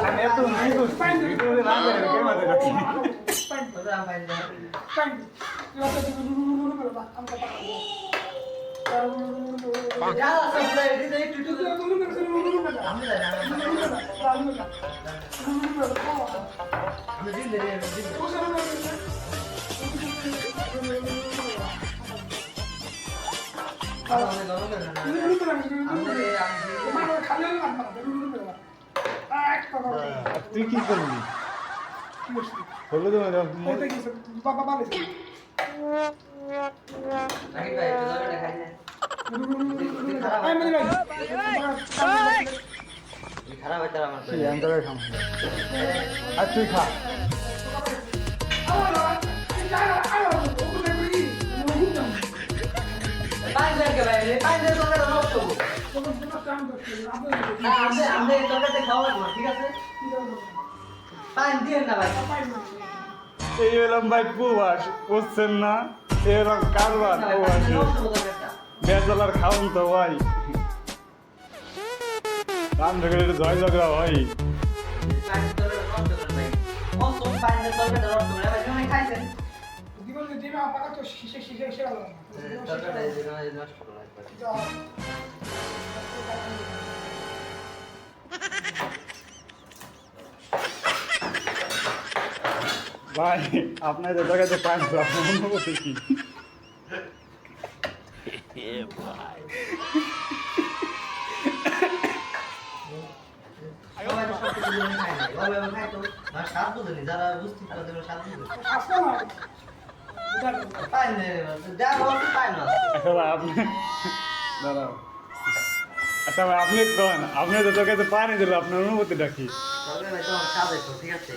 আমি এত নেই করছি ভিডিওতে না করে কে মাঝে রাখছি তুই কি করবি হলো তো খারাপ হইতে আমার আর তুই খা এই এলাম ভাই প্রবাস বুঝছেন না এরকম কারবার প্রবাসী বেজালার খাওন তো ভাই রাম ঢেকে জয় ঝগড়া ভাই ভাই আপনার যে জায়গাতে পান আপনার অনুভূতি কি যারা বুঝতে পারে আচ্ছা ভাই আপনি দাঁড়াও আচ্ছা ভাই আপনি কোন আপনি যে জায়গাতে পানি দিল আপনার অনুভূতিটা কি ঠিক আছে